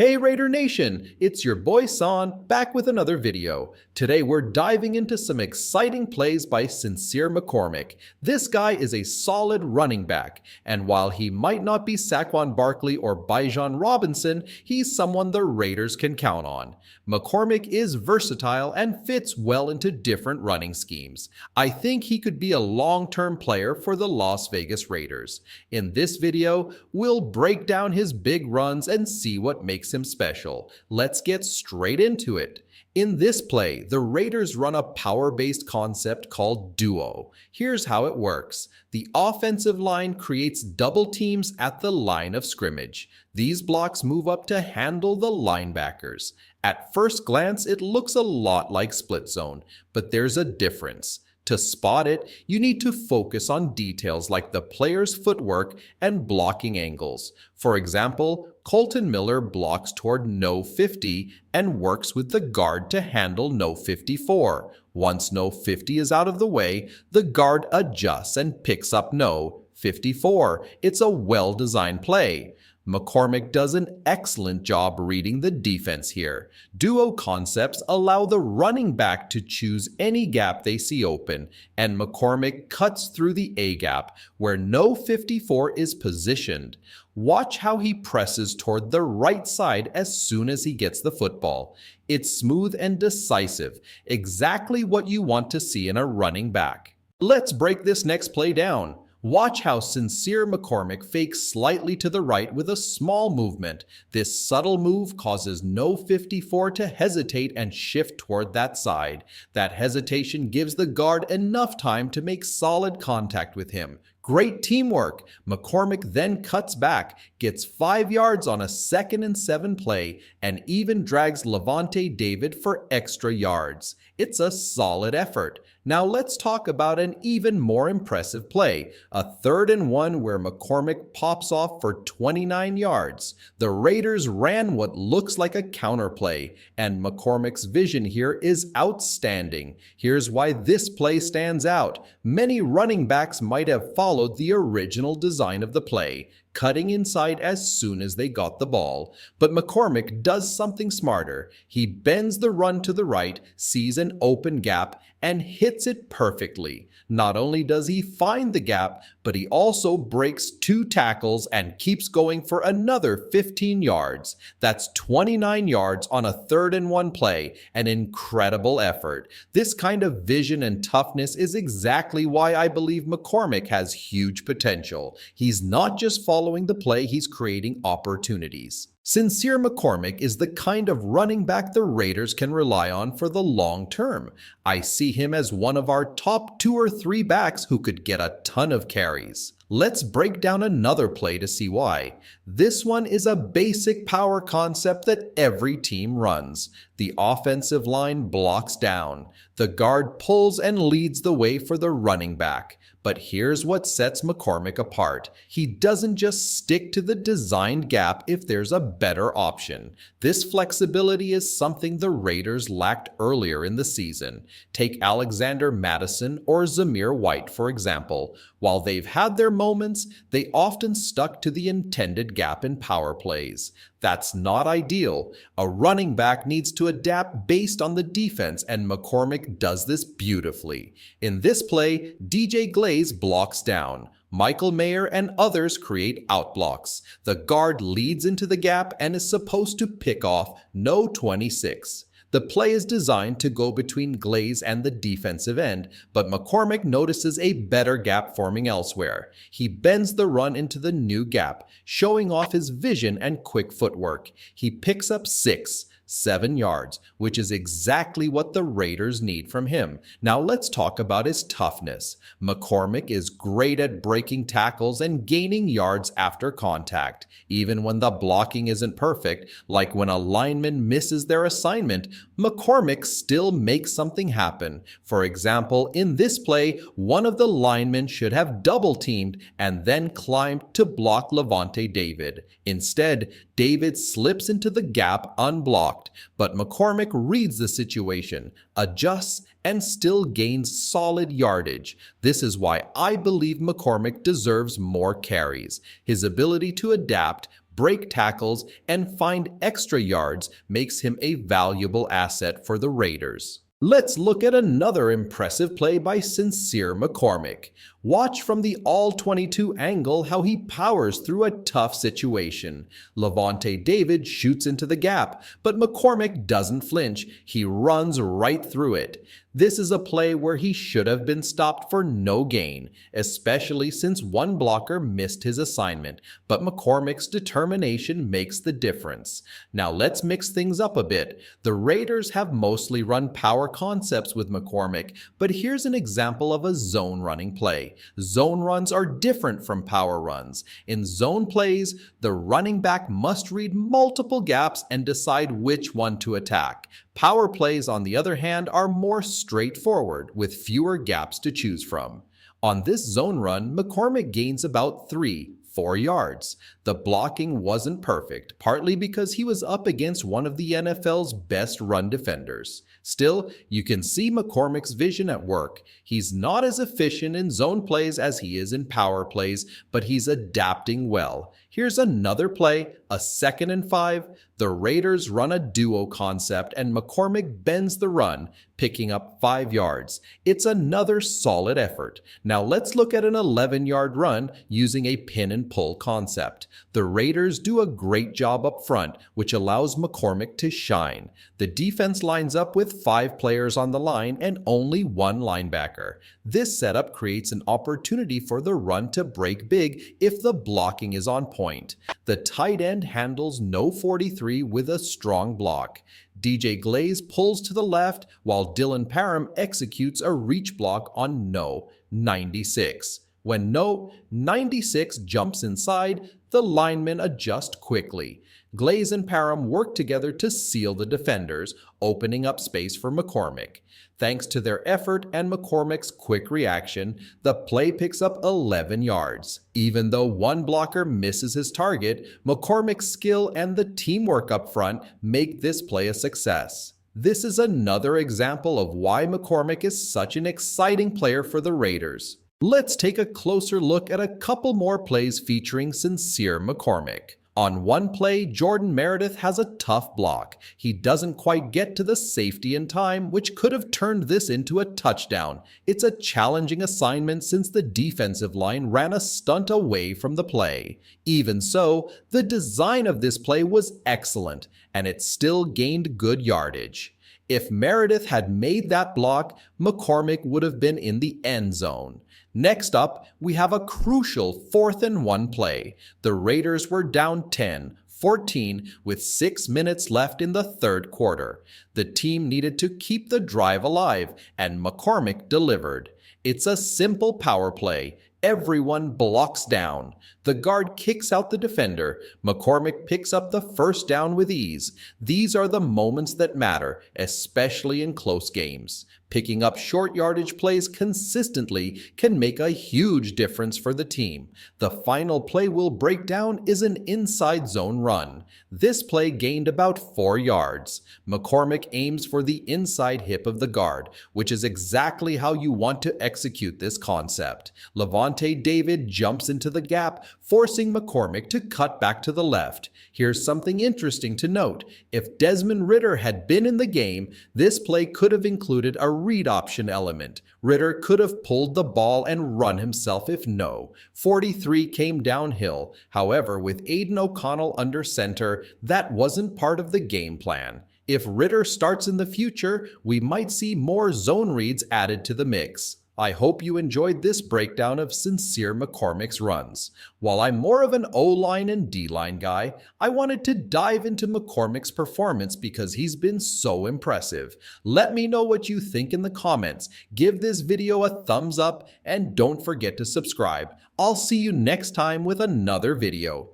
Hey Raider Nation, it's your boy San back with another video. Today we're diving into some exciting plays by Sincere McCormick. This guy is a solid running back, and while he might not be Saquon Barkley or Bijan Robinson, he's someone the Raiders can count on. McCormick is versatile and fits well into different running schemes. I think he could be a long-term player for the Las Vegas Raiders. In this video, we'll break down his big runs and see what makes him special. Let's get straight into it. In this play, the Raiders run a power-based concept called duo. Here's how it works. The offensive line creates double teams at the line of scrimmage. These blocks move up to handle the linebackers. At first glance, it looks a lot like split zone, but there's a difference. To spot it, you need to focus on details like the player's footwork and blocking angles. For example, Colton Miller blocks toward no 50 and works with the guard to handle no 54. Once no 50 is out of the way, the guard adjusts and picks up no 54. It's a well-designed play. McCormick does an excellent job reading the defense here. Duo concepts allow the running back to choose any gap they see open, and McCormick cuts through the A-gap, where no 54 is positioned. Watch how he presses toward the right side as soon as he gets the football. It's smooth and decisive, exactly what you want to see in a running back. Let's break this next play down. Watch how Sincere McCormick fakes slightly to the right with a small movement. This subtle move causes no 54 to hesitate and shift toward that side. That hesitation gives the guard enough time to make solid contact with him. Great teamwork. McCormick then cuts back, gets 5 yards on a 2nd and 7 play, and even drags Levante David for extra yards. It's a solid effort. Now let's talk about an even more impressive play, a 3rd and 1 where McCormick pops off for 29 yards. The Raiders ran what looks like a counterplay, and McCormick's vision here is outstanding. Here's why this play stands out. Many running backs might have followed the original design of the play, cutting inside as soon as they got the ball. But McCormick does something smarter. He bends the run to the right, sees an open gap, and hits it perfectly. Not only does he find the gap, but he also breaks 2 tackles and keeps going for another 15 yards. That's 29 yards on a 3rd and 1 play, an incredible effort. This kind of vision and toughness is exactly why I believe McCormick has huge potential. He's not just following the play, he's creating opportunities. Sincere McCormick is the kind of running back the Raiders can rely on for the long term. I see him as one of our top 2 or 3 backs who could get a ton of carries. Let's break down another play to see why. This one is a basic power concept that every team runs. The offensive line blocks down. The guard pulls and leads the way for the running back. But here's what sets McCormick apart. He doesn't just stick to the designed gap if there's a better option. This flexibility is something the Raiders lacked earlier in the season. Take Alexander Mattison or Zamir White, for example. While they've had their moments, they often stuck to the intended gap in power plays. That's not ideal. A running back needs to adapt based on the defense, and McCormick does this beautifully. In this play, DJ Glaze blocks down. Michael Mayer and others create outblocks. The guard leads into the gap and is supposed to pick off no 26. The play is designed to go between Glaze and the defensive end, but McCormick notices a better gap forming elsewhere. He bends the run into the new gap, showing off his vision and quick footwork. He picks up 7 yards, which is exactly what the Raiders need from him. Now let's talk about his toughness. McCormick is great at breaking tackles and gaining yards after contact. Even when the blocking isn't perfect, like when a lineman misses their assignment, McCormick still makes something happen. For example, in this play, one of the linemen should have double teamed and then climbed to block Levante David. Instead, David slips into the gap unblocked, but McCormick reads the situation, adjusts, and still gains solid yardage. This is why I believe McCormick deserves more carries. His ability to adapt, break tackles, and find extra yards makes him a valuable asset for the Raiders. Let's look at another impressive play by Sincere McCormick. Watch from the all-22 angle how he powers through a tough situation. Levante David shoots into the gap, but McCormick doesn't flinch. He runs right through it. This is a play where he should have been stopped for no gain, especially since one blocker missed his assignment, but McCormick's determination makes the difference. Now let's mix things up a bit. The Raiders have mostly run power concepts with McCormick, but here's an example of a zone running play. Zone runs are different from power runs. In zone plays, the running back must read multiple gaps and decide which one to attack. Power plays, on the other hand, are more straightforward, with fewer gaps to choose from. On this zone run, McCormick gains about 4 yards. The blocking wasn't perfect, partly because he was up against one of the NFL's best run defenders. Still, you can see McCormick's vision at work. He's not as efficient in zone plays as he is in power plays, but he's adapting well. Here's another play, a 2nd and 5. The Raiders run a duo concept and McCormick bends the run, picking up 5 yards. It's another solid effort. Now let's look at an 11-yard run using a pin and pull concept. The Raiders do a great job up front, which allows McCormick to shine. The defense lines up with 5 players on the line and only 1 linebacker. This setup creates an opportunity for the run to break big if the blocking is on point. The tight end handles no 43 with a strong block. DJ Glaze pulls to the left while Dylan Parham executes a reach block on no 96. When no 96 jumps inside, the linemen adjust quickly. Glaze and Parham work together to seal the defenders, opening up space for McCormick. Thanks to their effort and McCormick's quick reaction, the play picks up 11 yards. Even though one blocker misses his target, McCormick's skill and the teamwork up front make this play a success. This is another example of why McCormick is such an exciting player for the Raiders. Let's take a closer look at a couple more plays featuring Sincere McCormick. On one play, Jordan Meredith has a tough block. He doesn't quite get to the safety in time, which could have turned this into a touchdown. It's a challenging assignment since the defensive line ran a stunt away from the play. Even so, the design of this play was excellent, and it still gained good yardage. If Meredith had made that block, McCormick would have been in the end zone. Next up, we have a crucial 4th and 1 play. The Raiders were down 10-14 with 6 minutes left in the 3rd quarter. The team needed to keep the drive alive, and McCormick delivered. It's a simple power play. Everyone blocks down. The guard kicks out the defender. McCormick picks up the first down with ease. These are the moments that matter, especially in close games. Picking up short yardage plays consistently can make a huge difference for the team. The final play we'll break down is an inside zone run. This play gained about 4 yards. McCormick aims for the inside hip of the guard, which is exactly how you want to execute this concept. Levante David jumps into the gap, forcing McCormick to cut back to the left. Here's something interesting to note. If Desmond Ridder had been in the game, this play could have included a read option element. Ridder could have pulled the ball and run himself if no. 43 came downhill. However, with Aiden O'Connell under center, that wasn't part of the game plan. If Ridder starts in the future, we might see more zone reads added to the mix. I hope you enjoyed this breakdown of Sincere McCormick's runs. While I'm more of an O-line and D-line guy, I wanted to dive into McCormick's performance because he's been so impressive. Let me know what you think in the comments. Give this video a thumbs up and don't forget to subscribe. I'll see you next time with another video.